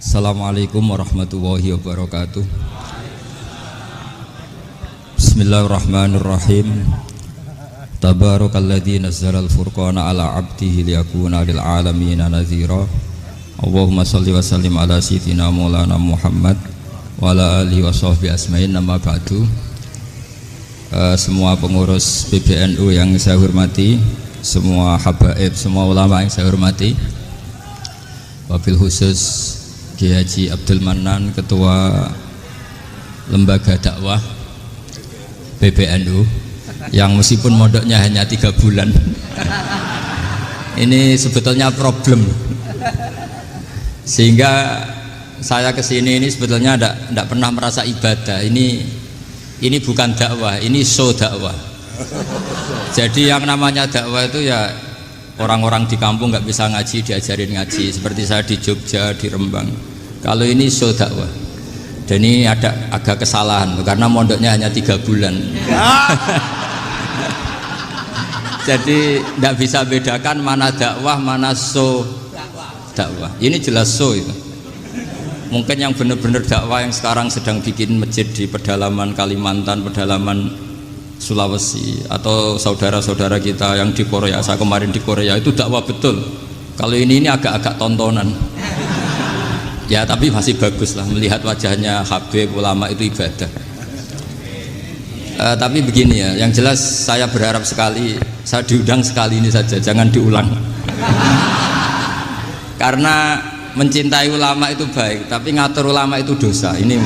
Assalamualaikum warahmatullahi wabarakatuh. Bismillahirrahmanirrahim. Tabarakalladzi nazzalal furqana ala 'abdihi liyakuna lil 'alamina nadhira. Allahumma shalli wa sallim ala sayyidina Maulana Muhammad wa ala alihi wa sahbihi asma'in. Nama ba'du. Semua pengurus PBNU yang saya hormati, semua habaib, semua ulama yang saya hormati, wabil khusus Kiai Haji Abdul Manan, Ketua Lembaga Dakwah PBNU, yang meskipun mondoknya hanya 3 bulan ini sebetulnya problem, sehingga saya kesini ini sebetulnya tidak pernah merasa ibadah. Ini bukan dakwah, ini show dakwah. Jadi yang namanya dakwah itu ya orang-orang di kampung nggak bisa ngaji diajarin ngaji, seperti saya di Jogja, di Rembang. Kalau ini show dakwah, dan ini ada agak kesalahan karena mondoknya hanya 3 bulan. Jadi tidak bisa bedakan mana dakwah, mana show dakwah. Ini jelas show itu. Mungkin yang benar-benar dakwah yang sekarang sedang bikin masjid di pedalaman Kalimantan, pedalaman Sulawesi, atau saudara-saudara kita yang di Korea, saya kemarin di Korea, itu dakwah betul. Kalau ini agak-agak tontonan ya, tapi masih bagus lah melihat wajahnya habib ulama, itu ibadah. Tapi begini ya, yang jelas saya berharap sekali, saya diundang sekali ini saja, jangan diulang. Karena mencintai ulama itu baik, tapi ngatur ulama itu dosa. Ini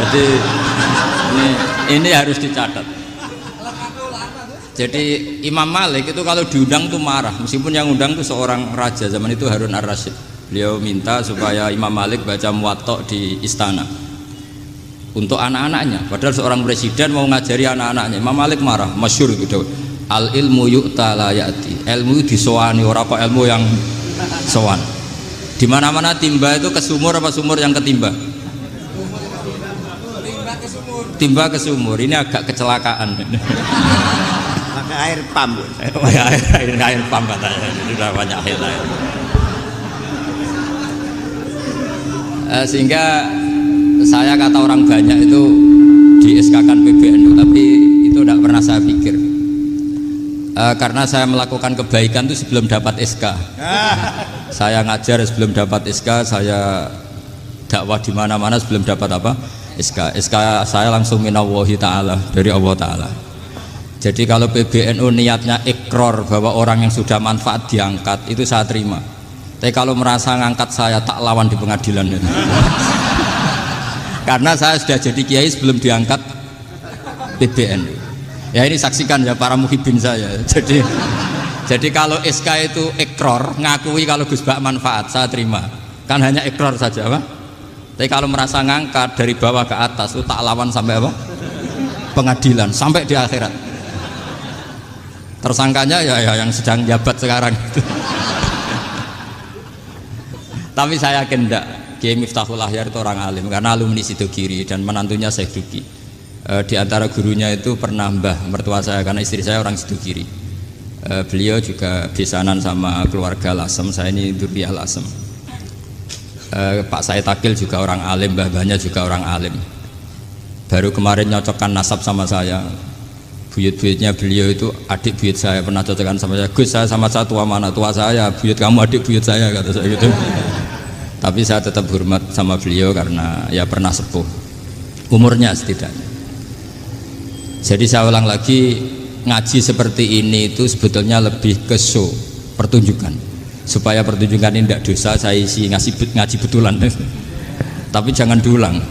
jadi ini harus dicatat. Jadi Imam Malik itu kalau diundang tuh marah, meskipun yang undang tuh seorang raja zaman itu, Harun ar-Rasyid. Beliau minta supaya Imam Malik baca Muwatta di istana untuk anak-anaknya, padahal seorang presiden mau ngajari anak-anaknya. Imam Malik marah, masyhur gitu, al ilmu yu'ta la ya'ti, ilmu disowani, ora kok ilmu yang sowan. Di mana-mana timba itu ke sumur apa sumur yang ketimba? Timba ke sumur. Ini agak kecelakaan. Pakai air pump. air pump katanya. Sudah banyak air. Sehingga saya kata orang banyak itu di SK-kan PBNU, tapi itu tidak pernah saya pikir. Karena saya melakukan kebaikan itu sebelum dapat SK. Saya ngajar sebelum dapat SK, saya dakwah di mana-mana sebelum dapat apa? SK saya langsung minallahi ta'ala, dari Allah ta'ala. Jadi kalau PBNU niatnya ikrar bahwa orang yang sudah manfaat diangkat, itu saya terima. Tapi kalau merasa ngangkat saya, tak lawan di pengadilan. Karena saya sudah jadi kiai sebelum diangkat PBNU. Ya ini saksikan ya para muhibin saya. Jadi kalau SK itu ikrar, ngakui kalau Gus Bak manfaat, saya terima. Kan hanya ikrar saja, Pak. Tapi kalau merasa ngangkat dari bawah ke atas itu tak lawan sampai apa? Pengadilan, sampai di akhirat. Tersangkanya ya yang sedang jabat sekarang. Tapi saya yakin enggak, Kiai Miftahul Ahyar itu orang alim, karena alumni Sidogiri dan menantunya Syekh Duki. Di antara gurunya itu pernah mbah mertua saya, karena istri saya orang Sidogiri. Beliau juga besanan sama keluarga Lasem, saya ini Durriyah Lasem. Pak Said Akil juga orang alim, mbah-mbahnya juga orang alim. Baru kemarin nyocokkan nasab sama saya. Buyut-buyutnya beliau itu adik buyut saya, pernah cocokkan sama saya. Gus, saya sama saya tua mana? Tua saya, buyut kamu adik buyut saya, kata saya gitu. Tapi saya tetap hormat sama beliau karena ya pernah sepuh umurnya setidaknya. Jadi saya ulang lagi, ngaji seperti ini itu sebetulnya lebih ke show, pertunjukan. Supaya pertunjukan ini tidak dosa, saya isi ngaji betulan. Tapi jangan diulang.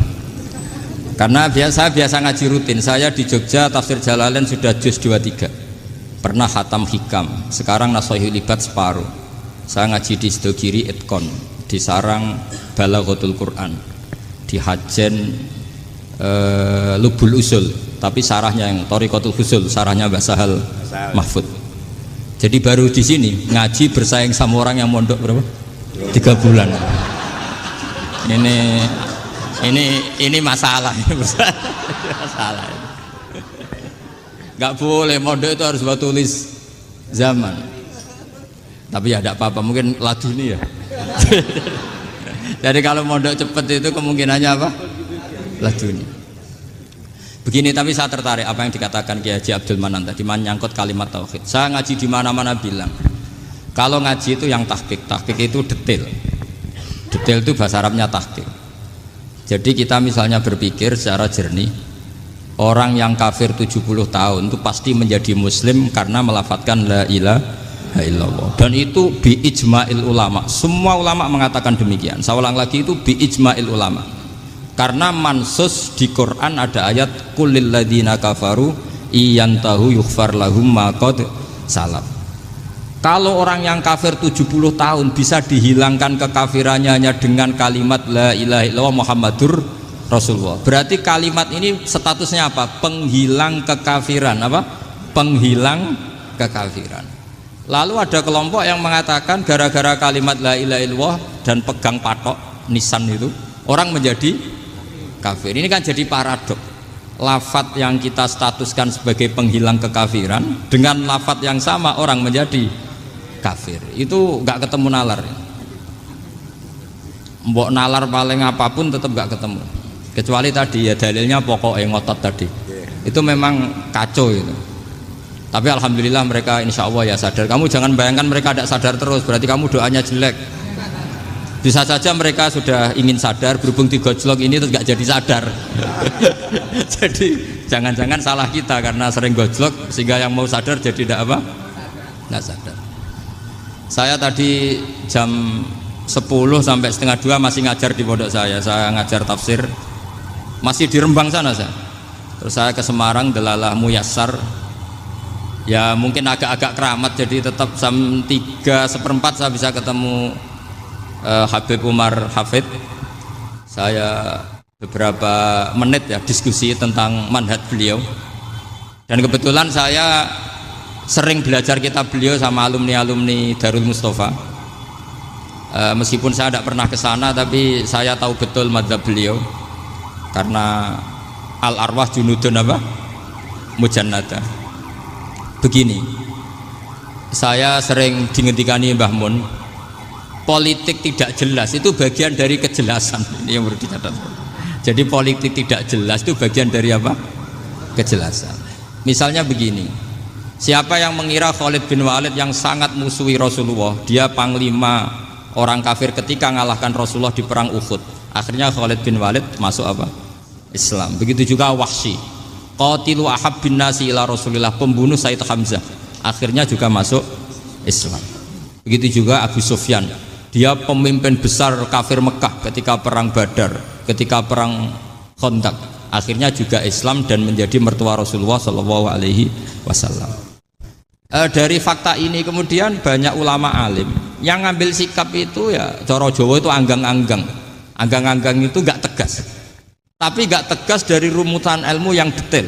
Karena saya biasa ngaji rutin. Saya di Jogja tafsir Jalalain sudah juz 23. Pernah khatam hikam. Sekarang Nashahul Ibad separuh. Saya ngaji di Sidogiri Itkon, di Sarang Balaghatul Quran, di Hajen Lubul Usul, tapi sarahnya yang Thariqatul Usul, sarahnya Mbah Sahal Mahfud. Jadi baru di sini ngaji bersaing sama orang yang mondok berapa? 3 bulan. Ini masalah, masalah. Nggak boleh mondok itu harus buat tulis zaman. Tapi ya tidak apa-apa, mungkin lagu ini ya. Jadi kalau mondok cepet itu kemungkinannya apa? Lah dunia. Begini, tapi saya tertarik apa yang dikatakan Kiai Haji Abdul Manan tadi menyangkut kalimat tauhid. Saya ngaji di mana-mana bilang, kalau ngaji itu yang tahqiq itu detail. Detail itu bahasa Arabnya tahqiq. Jadi kita misalnya berpikir secara jernih, orang yang kafir 70 tahun itu pasti menjadi muslim karena melafadzkan la ilaha illallah. Dan itu bi ijma'il ulama. Semua ulama mengatakan demikian. Saya ulang lagi, itu bi ijma'il ulama. Karena mansus di Quran ada ayat kulil ladina kafaru iyantahu yughfar lahum ma qad salaf. Kalau orang yang kafir 70 tahun bisa dihilangkan kekafirannya hanya dengan kalimat la ilaha illallah Muhammadur Rasulullah. Berarti kalimat ini statusnya apa? Penghilang kekafiran, apa? Penghilang kekafiran. Lalu ada kelompok yang mengatakan gara-gara kalimat la ilaha illallah dan pegang patok nisan itu orang menjadi kafir. Ini kan jadi paradok. Lafat yang kita statuskan sebagai penghilang kekafiran dengan lafat yang sama orang menjadi kafir. Itu nggak ketemu nalar. Mbok nalar paling apapun tetap nggak ketemu. Kecuali tadi ya dalilnya pokoknya ngotot tadi. Itu memang kacau itu. Tapi alhamdulillah mereka insya Allah ya sadar. Kamu jangan bayangkan mereka tidak sadar terus, berarti kamu doanya jelek. Bisa saja mereka sudah ingin sadar, berhubung digojlok ini terus gak jadi sadar. Jadi jangan-jangan salah kita karena sering gojlok sehingga yang mau sadar jadi tidak apa? Tidak sadar. Saya tadi jam 10 sampai setengah 2 masih ngajar di pondok saya ngajar tafsir masih di Rembang sana saya. Terus saya ke Semarang Delalah Muyassar. Ya mungkin agak-agak keramat, jadi tetap jam 3:4 saya bisa ketemu Habib Umar Hafid. Saya beberapa menit ya diskusi tentang manhaj beliau, dan kebetulan saya sering belajar kitab beliau sama alumni-alumni Darul Mustafa. Meskipun saya tidak pernah ke sana, tapi saya tahu betul mazhab beliau karena al arwah junudun apa? Mujannada. Begini, saya sering dingetikani Mbah Mun, politik tidak jelas itu bagian dari kejelasan. Ini yang perlu dicatat. Jadi politik tidak jelas itu bagian dari apa? Kejelasan. Misalnya begini, siapa yang mengira Khalid bin Walid yang sangat musuhi Rasulullah, dia panglima orang kafir ketika ngalahkan Rasulullah di perang Uhud, akhirnya Khalid bin Walid masuk apa? Islam. Begitu juga Wahsy, qatilu ahabbin nasi ila Rasulillah, pembunuh Sayyid Hamzah, akhirnya juga masuk Islam. Begitu juga Abu Sufyan, dia pemimpin besar kafir Mekah ketika perang Badar, ketika perang Khandaq, akhirnya juga Islam dan menjadi mertua Rasulullah Shallallahu Alaihi Wasallam. Dari fakta ini kemudian banyak ulama alim yang ngambil sikap itu ya coro Jawa itu anggang-anggang. Anggang-anggang itu gak tegas, tapi gak tegas dari rumusan ilmu yang detail.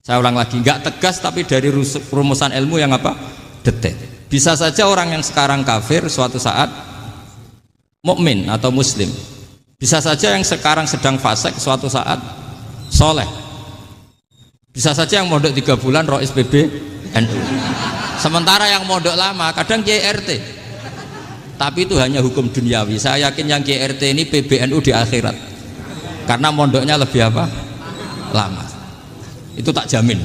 Saya ulang lagi, gak tegas tapi dari rumusan ilmu yang apa? Detail. Bisa saja orang yang sekarang kafir suatu saat mukmin atau muslim. Bisa saja yang sekarang sedang fasik suatu saat soleh. Bisa saja yang mondok 3 bulan rois PB NU. Sementara yang mondok lama kadang Kiai RT. Tapi itu hanya hukum duniawi. Saya yakin yang Kiai RT ini PBNU di akhirat. Karena mondoknya lebih apa? Lama. Itu tak jamin.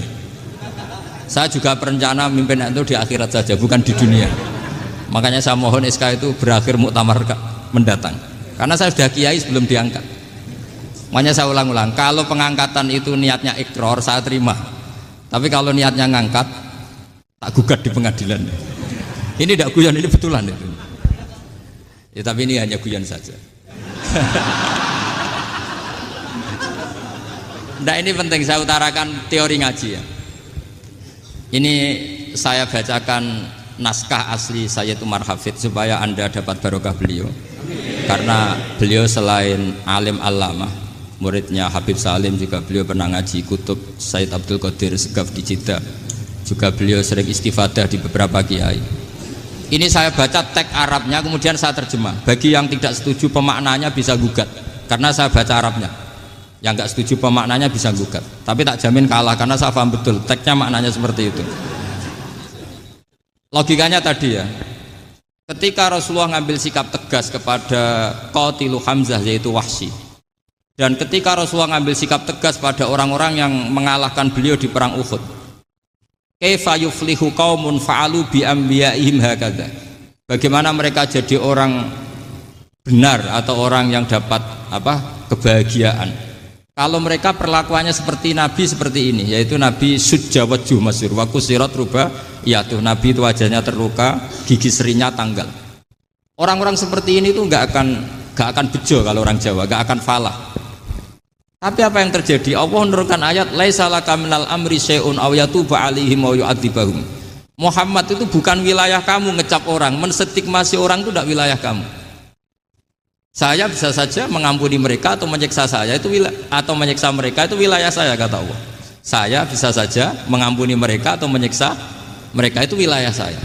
Saya juga berencana mimpin itu di akhirat saja, bukan di dunia. Makanya saya mohon SK itu berakhir muktamar mendatang. Karena saya sudah kiai sebelum diangkat. Makanya saya ulang-ulang, kalau pengangkatan itu niatnya ikrar, saya terima. Tapi kalau niatnya ngangkat, tak gugat di pengadilan. Ini tidak guyon, ini betulan itu. Ya, tapi ini hanya guyon saja. Nah, ini penting saya utarakan teori ngaji ya. Ini saya bacakan naskah asli Sayyid Umar Hafid supaya Anda dapat barokah beliau. Karena beliau selain alim allamah, muridnya Habib Salim, juga beliau pernah ngaji kutub Sayyid Abdul Qadir Segaf di Jeddah. Juga beliau sering istifadah di beberapa kiai. Ini saya baca teks Arabnya, kemudian saya terjemah. Bagi yang tidak setuju pemaknanya bisa gugat, karena saya baca Arabnya. Yang nggak setuju pemaknanya bisa gugat, tapi tak jamin kalah karena saya paham betul teksnya maknanya seperti itu. Logikanya tadi ya, ketika Rasulullah ngambil sikap tegas kepada Qatilu Hamzah yaitu Wahsy, dan ketika Rasulullah ngambil sikap tegas pada orang-orang yang mengalahkan beliau di perang Uhud, kaifa yuflihu qaumun fa'alu bi anbiya'ihim hakadha, bagaimana mereka jadi orang benar atau orang yang dapat kebahagiaan kalau mereka perlakuannya seperti Nabi seperti ini, yaitu Nabi sujja wajhu masyhur wa kusirat ruba, yaitu Nabi itu wajahnya terluka, gigi serinya tanggal. Orang-orang seperti ini tuh nggak akan bejo kalau orang Jawa, nggak akan falah. Tapi apa yang terjadi? Allah menurunkan ayat laisa laka minal amri syai'un aw yatuba 'alaihim aw yu'adzibahum. Muhammad itu bukan wilayah kamu ngecap orang, menstigmasi orang itu tidak wilayah kamu. Saya bisa saja mengampuni mereka atau menyiksa saya itu atau menyiksa mereka itu wilayah saya, kata Allah. Saya bisa saja mengampuni mereka atau menyiksa mereka itu wilayah saya.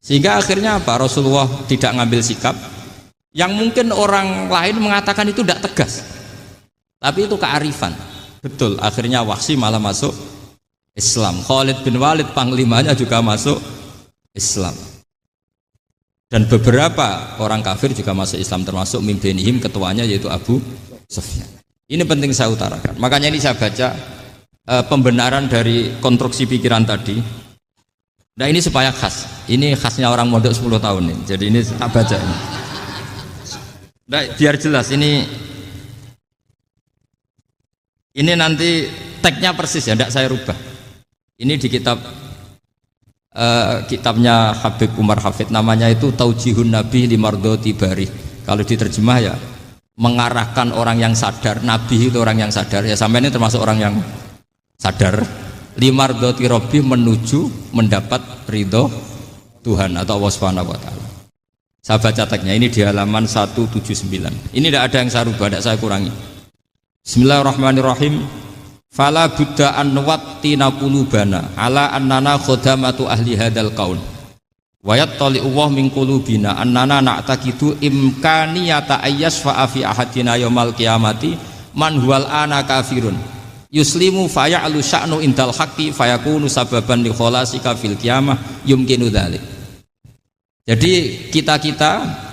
Sehingga akhirnya apa? Rasulullah tidak ngambil sikap yang mungkin orang lain mengatakan itu tidak tegas. Tapi itu kearifan. Betul, akhirnya Wahsy malah masuk Islam. Khalid bin Walid panglimanya juga masuk Islam. Dan beberapa orang kafir juga masuk Islam, termasuk mimbenihim, ketuanya yaitu Abu Sufyan. Ini penting saya utarakan. Makanya ini saya baca pembenaran dari konstruksi pikiran tadi. Nah ini supaya khas. Ini khasnya orang mondok 10 tahun nih. Jadi ini tak baca ini. Nah, biar jelas ini nanti tagnya persis ya, tidak saya rubah. Ini di kitabnya Habib Umar Hafid, namanya itu Taujihun Nabi Limardoti Bari. Kalau diterjemah ya mengarahkan orang yang sadar. Nabi itu orang yang sadar ya, sampai ini termasuk orang yang sadar. Limardoti Robbi, menuju mendapat ridho Tuhan atau Allah Subhanahu wa Ta'ala. Saya baca tagnya ini di halaman 179. Ini tidak ada yang saya rubah, tidak saya kurangi. Bismillahirrahmanirrahim. Fala buddha an wattina qulubana ala annana khodamatu ahli hadal qaul wa yattali'u wa min qulubina annana na'taqidu imkaniyata ayyasfa'a fi ahadina yaumal qiyamati man huwal ana kafirun yuslimu faya'lu sya'nu indal haqqi fayakunu sababan li kholasika fil qiyamah yumkinu dzalik. Jadi kita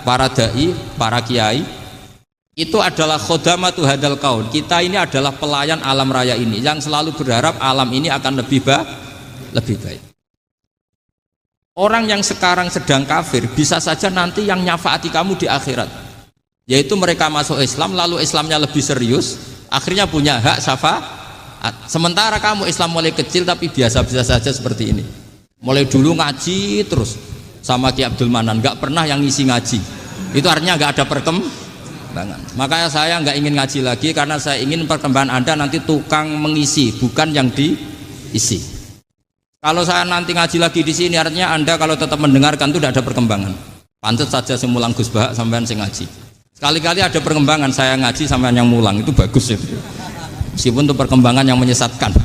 para dai, para kiai itu adalah khodamatu hadal kaun. Kita ini adalah pelayan alam raya ini yang selalu berharap alam ini akan lebih baik. Orang yang sekarang sedang kafir bisa saja nanti yang nyafaati kamu di akhirat, yaitu mereka masuk Islam lalu Islamnya lebih serius, akhirnya punya hak syafaat. Sementara kamu Islam mulai kecil tapi biasa-biasa saja seperti ini, mulai dulu ngaji terus sama Ki Abdul Manan, nggak pernah yang ngisi ngaji, itu artinya nggak ada perkembangan. Makanya saya nggak ingin ngaji lagi karena saya ingin perkembangan Anda nanti tukang mengisi, bukan yang diisi. Kalau saya nanti ngaji lagi di sini, artinya Anda kalau tetap mendengarkan itu tidak ada perkembangan. Pantas saja semulang Gus Bahak sampean sing ngaji. Sekali-kali ada perkembangan, saya ngaji sampean yang mulang, itu bagus itu. Meskipun itu perkembangan yang menyesatkan.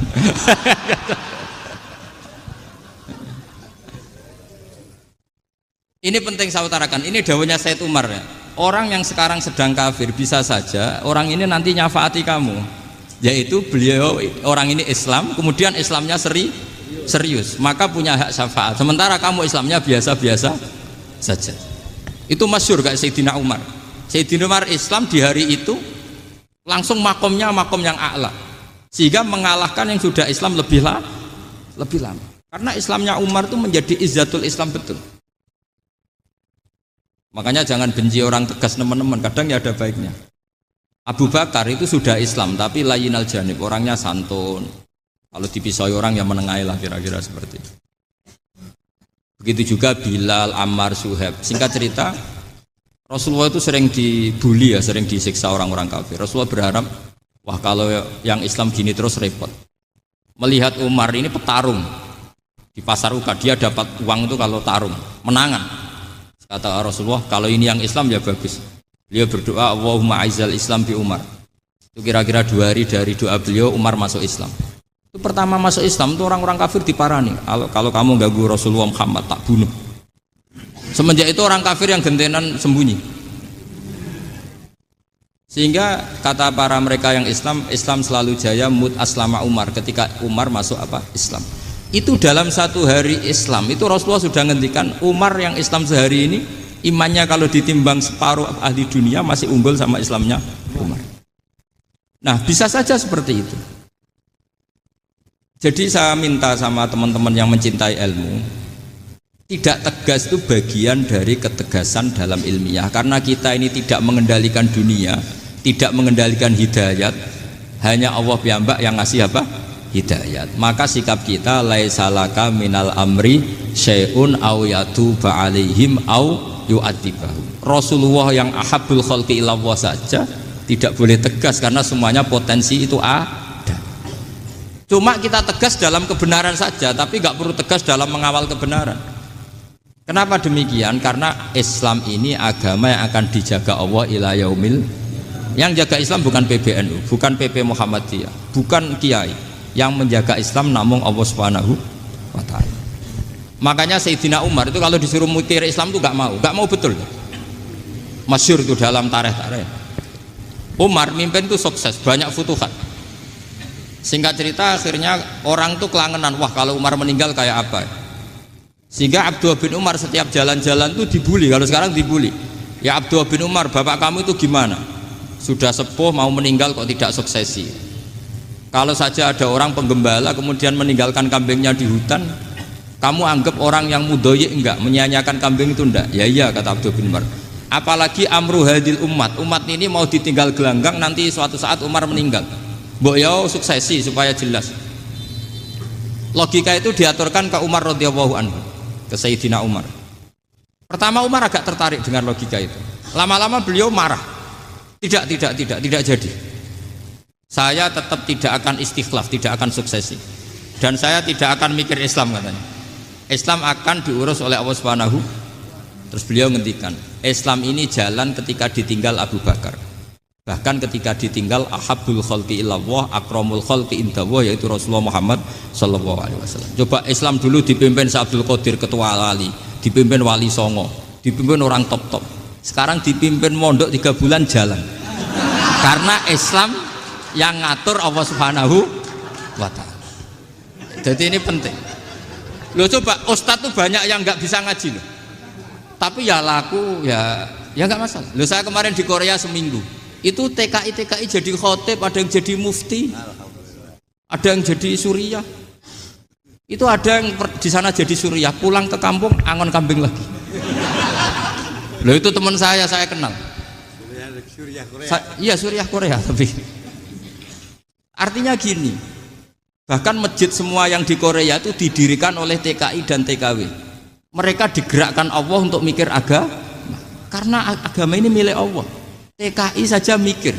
Ini penting saya utarakan. Ini dawuhnya Said Umar ya. Orang yang sekarang sedang kafir bisa saja orang ini nanti nyafaati kamu, yaitu beliau orang ini Islam, kemudian Islamnya serius, maka punya hak syafaat. Sementara kamu Islamnya biasa-biasa saja. Itu masyhur kayak Sayyidina Umar. Sayyidina Umar Islam di hari itu langsung makomnya makom yang a'la, sehingga mengalahkan yang sudah Islam lebih lama. Karena Islamnya Umar itu menjadi izzatul Islam betul. Makanya jangan benci orang tegas teman-teman, kadang ya ada baiknya. Abu Bakar itu sudah Islam tapi layinal janib, orangnya santun. Kalau dipisai orang yang menengahi lah, kira-kira seperti itu. Begitu juga Bilal, Ammar, Suhaib. Singkat cerita, Rasulullah itu sering dibully ya, sering disiksa orang-orang kafir. Rasulullah berharap, wah kalau yang Islam gini terus repot. Melihat Umar ini petarung di pasar Uka, dia dapat uang itu kalau tarung, menangan. Kata Rasulullah, kalau ini yang Islam ya bagus. Beliau berdoa, Allahumma aizal Islam bi Umar. Itu kira-kira 2 hari dari doa beliau, Umar masuk Islam. Itu pertama masuk Islam itu orang-orang kafir diparani. Kalau kamu ganggu Rasulullah Muhammad tak bunuh. Semenjak itu orang kafir yang gentenan sembunyi. Sehingga kata para mereka yang Islam, Islam selalu jaya mut aslama Umar, ketika Umar masuk Islam. Itu dalam satu hari Islam itu Rasulullah sudah ngendikan Umar yang Islam sehari ini imannya kalau ditimbang separuh ahli dunia masih unggul sama Islamnya Umar. Nah bisa saja seperti itu. Jadi saya minta sama teman-teman yang mencintai ilmu, tidak tegas itu bagian dari ketegasan dalam ilmiah. Karena kita ini tidak mengendalikan dunia, tidak mengendalikan hidayat, hanya Allah piyambak yang ngasih apa? Hidayat. Maka sikap kita laisalaka minal amri syai'un aw yatuba alaihim aw yu'adzibahum. Rasulullah yang ahabbul khalqi ilallah saja tidak boleh tegas karena semuanya potensi itu ada. Cuma kita tegas dalam kebenaran saja, tapi nggak perlu tegas dalam mengawal kebenaran. Kenapa demikian? Karena Islam ini agama yang akan dijaga Allah ila yaumil. Yang jaga Islam bukan PBNU, bukan PP Muhammadiyah, bukan kiai. Yang menjaga Islam namun Allah Subhanahu wa ta'ala. Makanya Sayyidina Umar itu kalau disuruh mutir Islam itu nggak mau betul. Masyhur itu dalam tarikh-tarikh. Umar mimpin itu sukses, banyak futuhat. Singkat cerita akhirnya orang tuh kelangenan, wah kalau Umar meninggal kayak apa. Sehingga Abdullah bin Umar setiap jalan-jalan tuh dibully, kalau sekarang dibully. Ya Abdullah bin Umar, bapak kamu itu gimana? Sudah sepuh mau meninggal kok tidak suksesi. Kalau saja ada orang penggembala kemudian meninggalkan kambingnya di hutan, kamu anggap orang yang mudoyik enggak, menyia-nyiakan kambing itu enggak? Ya iya kata Abdullah bin Umar. Apalagi amru hadil umat ini mau ditinggal gelanggang nanti suatu saat Umar meninggal. Mbok yo suksesi supaya jelas. Logika itu diaturkan ke Umar radhiyallahu anhu, ke Sayyidina Umar. Pertama Umar agak tertarik dengan logika itu. Lama-lama beliau marah. Tidak jadi. Saya tetap tidak akan istikhlaf, tidak akan suksesi. Dan saya tidak akan mikir Islam katanya. Islam akan diurus oleh Allah Subhanahu. Terus beliau ngendikan, Islam ini jalan ketika ditinggal Abu Bakar. Bahkan ketika ditinggal ahabbul khalqi ilallah, akramul khalqi indallah, yaitu Rasulullah Muhammad sallallahu alaihi wasallam. Coba Islam dulu dipimpin Abdul Qadir ketua wali, dipimpin Wali Songo, dipimpin orang top-top. Sekarang dipimpin mondok 3 bulan jalan. Karena Islam yang ngatur Allah Subhanahu wa ta'ala. Jadi ini penting. Loh coba ustadz tuh banyak yang nggak bisa ngaji loh. Tapi ya laku ya nggak masalah. Loh saya kemarin di Korea seminggu. Itu TKI jadi khotib, ada yang jadi mufti. Ada yang jadi suriah. Itu ada yang di sana jadi suriah, pulang ke kampung angon kambing lagi. Loh itu teman saya kenal. Suriah Korea. Iya suriah Korea tapi artinya gini, bahkan masjid semua yang di Korea itu didirikan oleh TKI dan TKW. Mereka digerakkan Allah untuk mikir agama, karena agama ini milik Allah. TKI saja mikir.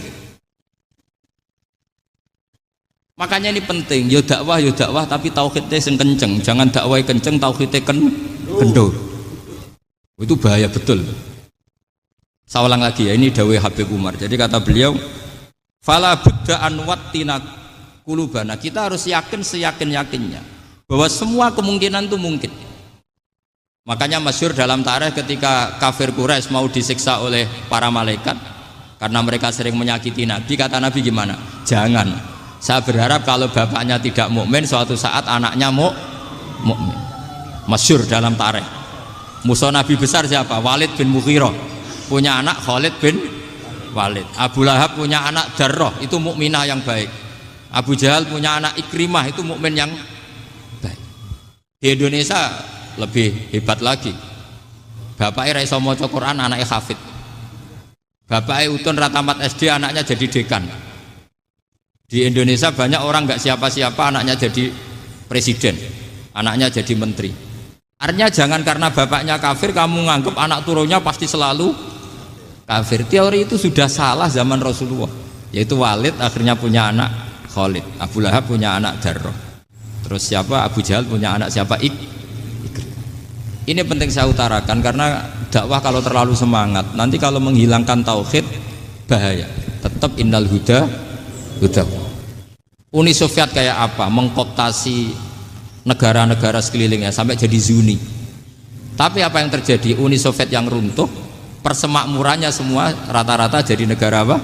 Makanya ini penting, yo dakwah tapi tauhidnya sing kenceng, jangan dakwah kenceng tauhidnya kendor. Itu bahaya betul. Saya ulang lagi ya, ini dawuh Habib Umar. Jadi kata beliau, fala budda an wattina kulubana, kita harus yakin seyakin-yakinnya bahwa semua kemungkinan itu mungkin. Makanya masyhur dalam tarikh ketika kafir Quraisy mau disiksa oleh para malaikat karena mereka sering menyakiti Nabi, kata Nabi gimana? Jangan. Saya berharap kalau bapaknya tidak mukmin suatu saat anaknya mukmin. Masyhur dalam tarikh. Musuh Nabi besar siapa? Walid bin Mughirah. Punya anak Khalid bin Walid. Abu Lahab punya anak Darrah, itu mukminah yang baik. Abu Jahal punya anak Ikrimah, itu mukmin yang baik. Di Indonesia lebih hebat lagi. Bapaknya ra iso maca Quran, anaknya hafid. Bapaknya utun ra tamat SD, anaknya jadi dekan. Di Indonesia banyak orang nggak siapa-siapa, anaknya jadi presiden, anaknya jadi menteri. Artinya jangan karena bapaknya kafir kamu nganggap anak turunnya pasti selalu kafir. Teori itu sudah salah zaman Rasulullah. Yaitu Walid akhirnya punya anak Khalid, Abu Lahab punya anak Darrah. Terus siapa? Abu Jahal punya anak siapa? Ini penting saya utarakan karena dakwah kalau terlalu semangat nanti kalau menghilangkan tauhid bahaya. Tetap innal huda. Uni Soviet kayak apa? Mengkooptasi negara-negara sekelilingnya sampai jadi Zuni. Tapi apa yang terjadi? Uni Soviet yang runtuh, persemakmurannya semua rata-rata jadi negara apa?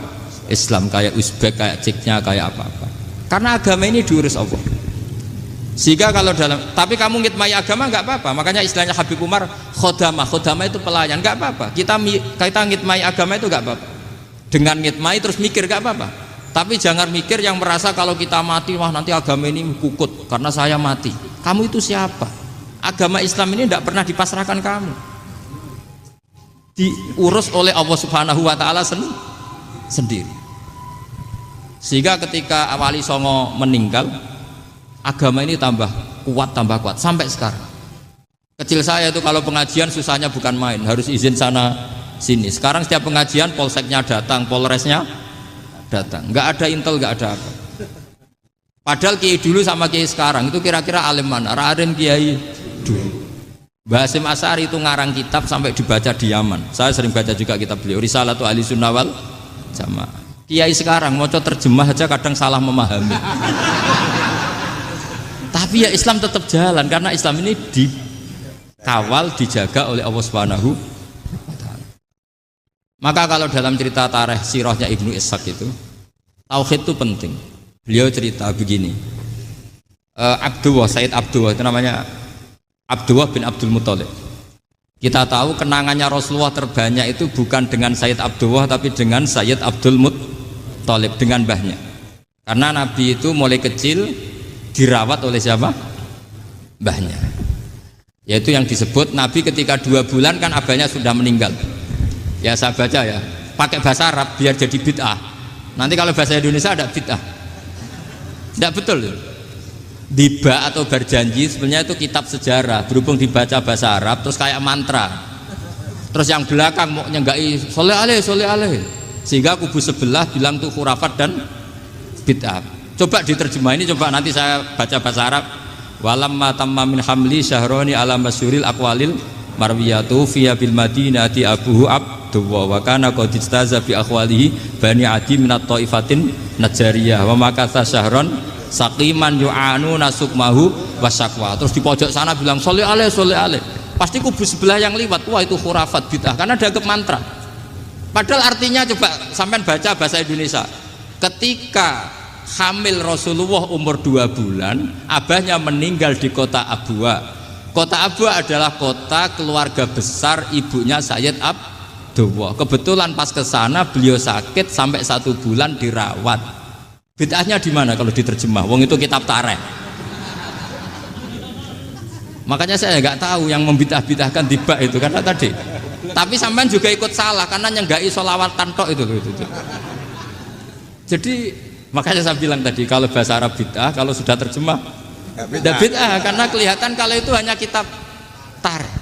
Islam, kayak Uzbek, kayak Ceknya, kayak apa-apa. Karena agama ini diurus Allah. Sehingga kalau tapi kamu ngitmai agama nggak apa-apa. Makanya istilahnya Habib Umar khodamah itu pelayan, nggak apa-apa. Kita ngitmai agama itu nggak apa-apa. Dengan ngitmai terus mikir nggak apa-apa. Tapi jangan mikir yang merasa kalau kita mati, wah nanti agama ini kukut karena saya mati. Kamu itu siapa? Agama Islam ini tidak pernah dipasrahkan kamu. Diurus oleh Allah Subhanahu wa taala sendiri. Sehingga ketika Wali Songo meninggal, agama ini tambah kuat sampai sekarang. Kecil saya itu kalau pengajian susahnya bukan main, harus izin sana sini. Sekarang setiap pengajian polseknya datang, polresnya datang, nggak ada intel, nggak ada apa. Padahal kiai dulu sama kiai sekarang itu kira-kira alim mana? Raden kiai dulu. Mbah Hasyim Asy'ari itu ngarang kitab sampai dibaca di Yaman. Saya sering baca juga kitab beliau, Risalatu Ahli Sunnah wal Jamaah. Kiai sekarang mau terjemah aja kadang salah memahami. Tapi ya Islam tetap jalan karena Islam ini dikawal, dijaga oleh Allah Subhanahu wa taala. Maka kalau dalam cerita tarikh sirahnya Ibnu Ishaq itu, tauhid itu penting. Beliau cerita begini. Sayyid Abdullah itu namanya Abdullah bin Abdul Muthalib. Kita tahu kenangannya Rasulullah terbanyak itu bukan dengan Sayyid Abdullah tapi dengan Sayyid Abdul Muthalib, dengan mbahnya. Karena Nabi itu mulai kecil dirawat oleh siapa? Mbahnya. Yaitu yang disebut Nabi ketika 2 bulan kan abahnya sudah meninggal. Ya saya baca ya, pakai bahasa Arab biar jadi bid'ah. Nanti kalau bahasa Indonesia ada bid'ah. Tidak betul. Diba atau berjanji sebenarnya itu kitab sejarah, berhubung dibaca bahasa Arab terus kayak mantra. Terus yang belakang mau nyenggai soleh aleh, sehingga kubu sebelah bilang tuh khurafat dan bid'ah. Coba diterjemah ini, coba nanti saya baca bahasa Arab. Walamma tamma min hamli syahroni ala masyuril aqwalil marwiyatu fiya bil madinati abuhu abdullah wa kana qad istaza bi akhwalihi bani adi minat taifatin najariyah wa makatha syahron saqiman yu'anu nasukmahu wasyakwa. Terus di pojok sana bilang soleh aleh. Pasti kubu sebelah yang liwat, wah itu khurafat bid'ah karena dianggap mantra. Padahal artinya coba sampean baca bahasa Indonesia. Ketika hamil Rasulullah umur 2 bulan, abahnya meninggal di kota Abwa. Kota Abwa adalah kota keluarga besar ibunya Sayyid Abdullah. Kebetulan pas ke sana beliau sakit sampai 1 bulan dirawat. Bid'ahnya di mana kalau diterjemah? Wong itu kitab tarikh. Makanya saya nggak tahu yang membid'ah-bid'ahkan tiba itu karena tadi. Tapi sampean juga ikut salah karena nyenggai sholawatan tok itu. Jadi makanya saya bilang tadi kalau bahasa Arab bid'ah, kalau sudah terjemah tidak bid'ah karena kelihatan kalau itu hanya kitab tarikh.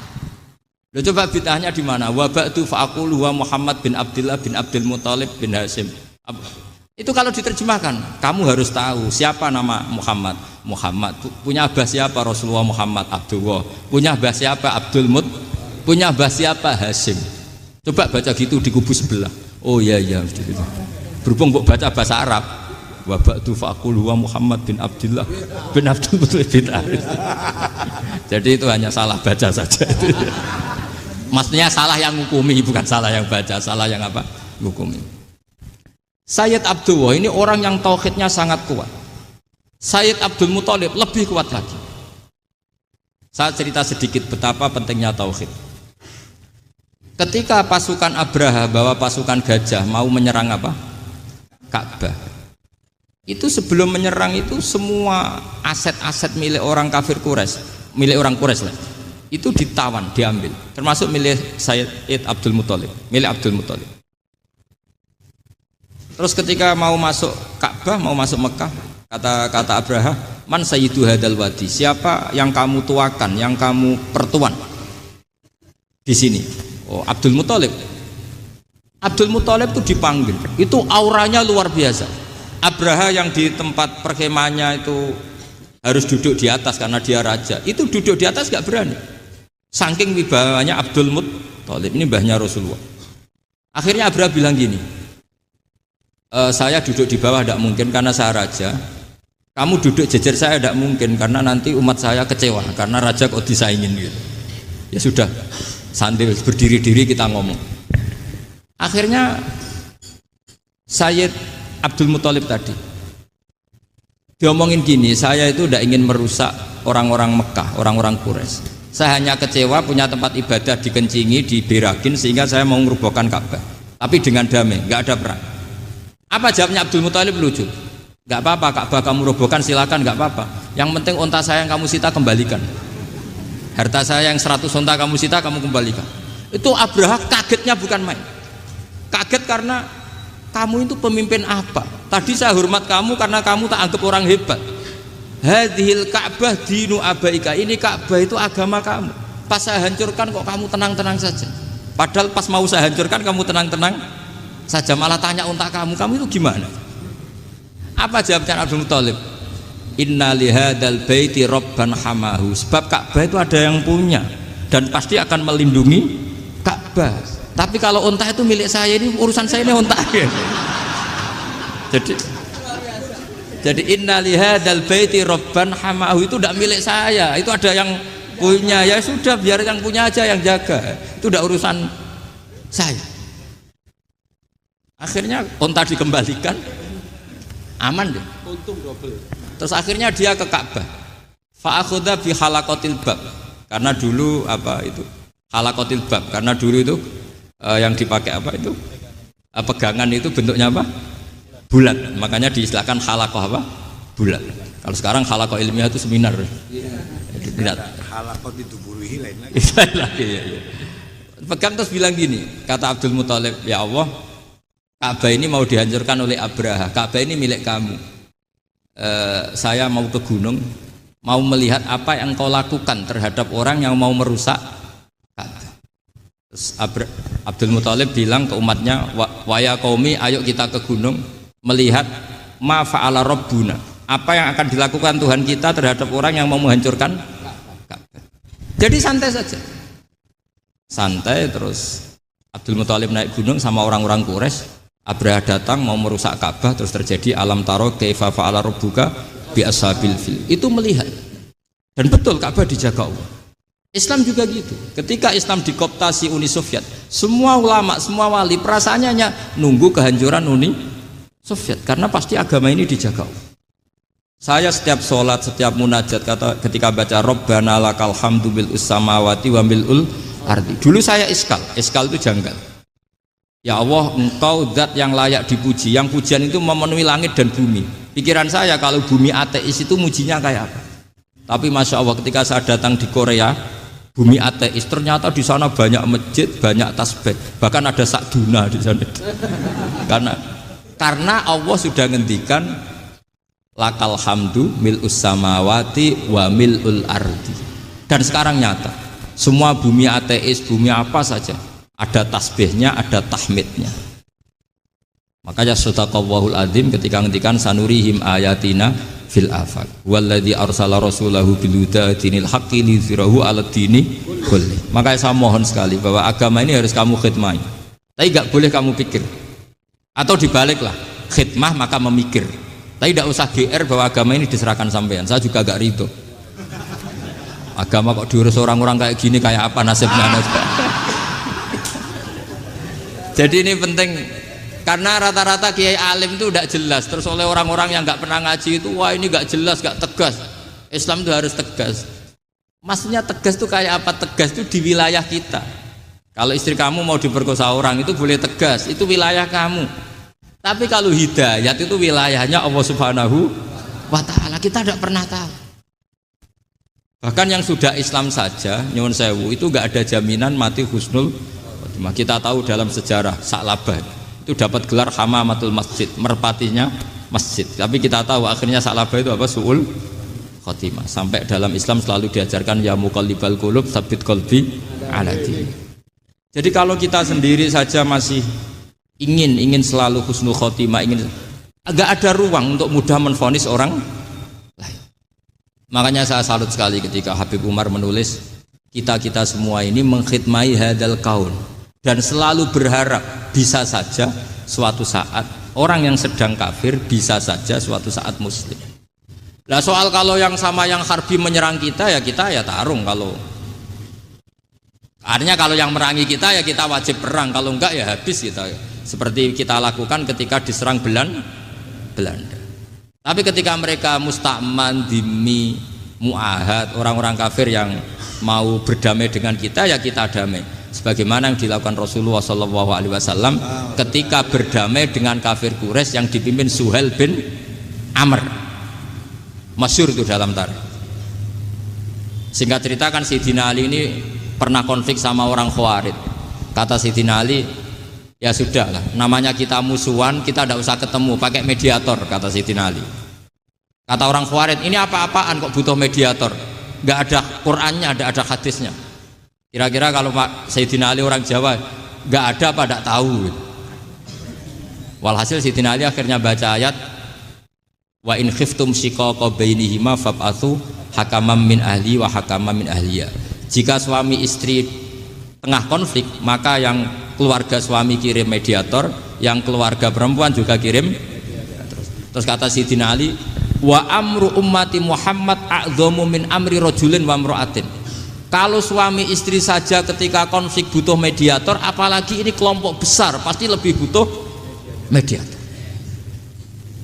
Loh, coba bid'ahnya di mana? Wa ba'du fa'aqulu wa Muhammad bin Abdullah bin Abdul Muthalib bin Hasyim. Itu kalau diterjemahkan, kamu harus tahu siapa nama Muhammad. Muhammad punya abah siapa? Rasulullah Muhammad Abdullah. Punya abah siapa? Abdul Mut. Punya abah siapa? Hasyim. Coba baca gitu di kubu sebelah. Oh iya gitu. Berhubung kok baca bahasa Arab. Wa ba'du fa'aqulu wa Muhammad bin Abdullah bin Abdul Muthalib bin Hasyim. Jadi itu hanya salah baca saja. Maksudnya salah yang ngukumi, bukan salah yang baca, salah yang apa? Ngukumi. Sayyid Abdullah ini orang yang tauhidnya sangat kuat. Sayyid Abdul Muthalib lebih kuat lagi. Saya cerita sedikit betapa pentingnya tauhid. Ketika pasukan Abraha bawa pasukan gajah mau menyerang apa? Ka'bah. Itu sebelum menyerang itu semua aset-aset milik orang kafir Quraisy, milik orang Quraisy lah. Itu ditawan, diambil, termasuk milik Sayyid Abdul Muthalib, milik Abdul Muthalib. Terus ketika mau masuk Ka'bah, mau masuk Mekah, kata Abraha, man sayyidu hadal wadi, siapa yang kamu tuakan, yang kamu pertuan di sini? Oh, Abdul Muthalib. Abdul Muthalib itu dipanggil, itu auranya luar biasa. Abraha yang di tempat perkemahannya itu harus duduk di atas karena dia raja, itu duduk di atas gak berani. Saking wibawanya Abdul Muthalib, ini mbahnya Rasulullah. Akhirnya Abraha bilang gini, saya duduk di bawah tidak mungkin karena saya raja. Kamu duduk jejer saya tidak mungkin karena nanti umat saya kecewa karena raja kok disaingin gitu. Ya sudah, sambil berdiri-diri kita ngomong. Akhirnya Sayyid Abdul Muthalib tadi Diomongin gini, saya itu tidak ingin merusak orang-orang Mekah, orang-orang Quraisy. Saya hanya kecewa punya tempat ibadah dikencingi, diberakin sehingga saya mau merubuhkan Ka'bah. Tapi dengan damai, nggak ada perang. Apa jawabnya Abdul Muthalib? Lucu. Nggak apa-apa, Ka'bah kamu robohkan silakan, nggak apa-apa. Yang penting unta saya yang kamu sita kembalikan. Harta saya yang 100 unta kamu sita kamu kembalikan. Itu Abraha kagetnya bukan main. Kaget karena kamu itu pemimpin apa? Tadi saya hormat kamu karena kamu tak anggap orang hebat. Hadhil Ka'bah dinu abaika. Ini Ka'bah itu agama kamu. Pas saya hancurkan kok kamu tenang-tenang saja. Padahal pas mau saya hancurkan kamu tenang-tenang saja. Malah tanya unta kamu itu gimana? Apa jawabnya Abdul Muthalib? Inna lihadal baiti robban hamahu. Sebab Ka'bah itu ada yang punya dan pasti akan melindungi Ka'bah. Tapi kalau unta itu milik saya, ini urusan saya, ini unta. Jadi inna lihadal baiti robban hamahu itu tidak milik saya, itu ada yang punya. Ya sudah, biar yang punya aja yang jaga, itu tidak urusan saya. Akhirnya unta dikembalikan, aman deh, untung double. Terus akhirnya dia ke Ka'bah, fa'akhudha bi halaqatil bab, karena dulu apa itu halaqatil bab, karena dulu itu yang dipakai apa itu pegangan itu bentuknya apa, bulat, makanya diistilahkan halaqah apa, bulat. Kalau sekarang halaqah ilmiah itu seminar. Halaqah itu buruhi lain lagi. Ya. Pegang terus bilang gini, kata Abdul Muthalib, ya Allah, Ka'bah ini mau dihancurkan oleh Abraha, Ka'bah ini milik kamu. Saya mau ke gunung, mau melihat apa yang kau lakukan terhadap orang yang mau merusak Ka'bah. Terus Abdul Muthalib bilang ke umatnya, wa ya qaumi, ayo kita ke gunung melihat ma fa'ala rabbuna, apa yang akan dilakukan Tuhan kita terhadap orang yang mau menghancurkan Ka'bah. Jadi santai saja, santai. Terus Abdul Muthalib naik gunung sama orang-orang Quraisy. Abraha datang mau merusak Ka'bah, terus terjadi alam taro kaifa fa'ala rabbuka bi ashabil fil. Itu melihat, dan betul Ka'bah dijaga Allah. Islam juga gitu. Ketika Islam dikooptasi Uni Soviet, semua ulama, semua wali perasaannya hanya nunggu kehancuran Uni Soviet, karena pasti agama ini dijaga Allah. Saya setiap sholat, setiap munajat, ketika baca Rabbana lakal hamdu bil samawati wa mil'ul ardi. Dulu saya iskal itu janggal. Ya Allah, engkau zat yang layak dipuji, yang pujian itu memenuhi langit dan bumi. Pikiran saya kalau bumi ateis itu mujinya kayak apa? Tapi Masya Allah, ketika saya datang di Korea, bumi ateis, ternyata di sana banyak masjid, banyak tasbih, bahkan ada sakduna di sana. Karena Allah sudah ngendikan lakal hamdu mil'us samawati wa mil'ul ardi. Dan sekarang nyata, semua bumi ateis, bumi apa saja, ada tasbihnya, ada tahmidnya. Makanya sadaqallahul adzim ketika ngendikan sanurihim ayatina fil afaq walladzi arsala rasulahu bil huda dinil haqqi liyuzhirahu 'alad dini kulli. Makanya saya mohon sekali bahwa agama ini harus kamu khidmah. Tapi enggak boleh kamu pikir. Atau dibaliklah, khidmah maka memikir. Tapi tidak usah GR bahwa agama ini diserahkan sampean. Saya juga enggak ridho. Agama kok diurus orang-orang kayak gini, kayak apa nasibnya? Jadi ini penting, karena rata-rata kiai alim itu tidak jelas. Terus oleh orang-orang yang nggak pernah ngaji itu, wah ini nggak jelas, nggak tegas. Islam itu harus tegas. Maksudnya tegas itu kayak apa? Tegas itu di wilayah kita. Kalau istri kamu mau diperkosa orang itu boleh tegas, itu wilayah kamu. Tapi kalau hidayat itu wilayahnya Allah Subhanahu wa Ta'ala, kita tidak pernah tahu. Bahkan yang sudah Islam saja, nyuwun sewu, itu nggak ada jaminan mati husnul. Kita tahu dalam sejarah Sa'labah itu dapat gelar hamamatul masjid, merpatinya masjid. Tapi kita tahu akhirnya Sa'labah itu apa? Su'ul khotimah. Sampai dalam Islam selalu diajarkan ya muqallibal qulub tsabbit qalbi ala din. Jadi kalau kita sendiri saja masih ingin selalu husnul khotimah, agak ada ruang untuk mudah menvonis orang lain. Makanya saya salut sekali ketika Habib Umar menulis kita semua ini mengkhidmati hadal kaun, dan selalu berharap bisa saja suatu saat orang yang sedang kafir bisa saja suatu saat muslim. Nah soal kalau yang sama yang harbi menyerang kita ya tarung. Kalau artinya kalau yang merangi kita ya kita wajib perang, kalau enggak ya habis kita. Seperti kita lakukan ketika diserang Belanda. Tapi ketika mereka musta'man, dhimmi, mu'ahad, orang-orang kafir yang mau berdamai dengan kita, ya kita damai. Sebagaimana yang dilakukan Rasulullah SAW ketika berdamai dengan kafir Quraisy yang dipimpin Suhail bin Amr. Masyhur itu dalam tarikh. Singkat cerita kan Sayyidina Ali ini pernah konflik sama orang Khawarij. Kata Sayyidina Ali, ya sudah lah, namanya kita musuhan, kita tidak usah ketemu, pakai mediator, kata Sayyidina Ali. Kata orang Khawarij, ini apa-apaan kok butuh mediator, nggak ada Qur'annya, ada hadisnya. Kira-kira kalau Pak Sayyidina Ali orang Jawa, nggak ada apa tidak tahu. Walhasil Sayyidina Ali akhirnya baca ayat, wa in khiftum shiqaqa bainihima fab'atsu hakaman min ahli wa hakaman min ahliya. Jika suami istri tengah konflik, maka yang keluarga suami kirim mediator, yang keluarga perempuan juga kirim. Terus kata Sayyidina Ali, wa amru ummati Muhammad a'dhamu min amri rajulin wa imra'atin. Kalau suami istri saja ketika konflik butuh mediator, apalagi ini kelompok besar pasti lebih butuh mediator.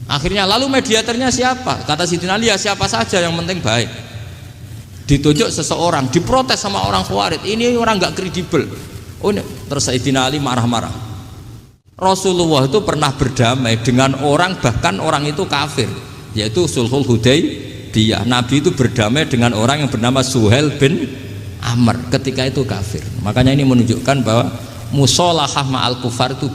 Akhirnya lalu mediatornya siapa? Kata Sayyidina Ali, ya siapa saja yang penting baik. Ditunjuk seseorang, diprotes sama orang Khawarij, ini orang nggak kredibel. Oh, terus Sayyidina Ali marah-marah. Rasulullah itu pernah berdamai dengan orang, bahkan orang itu kafir, yaitu Sulhul Hudaybiyah. Nabi itu berdamai dengan orang yang bernama Suhail bin Amr ketika itu kafir. Makanya ini menunjukkan bahwa musolahah ma'al kufar itu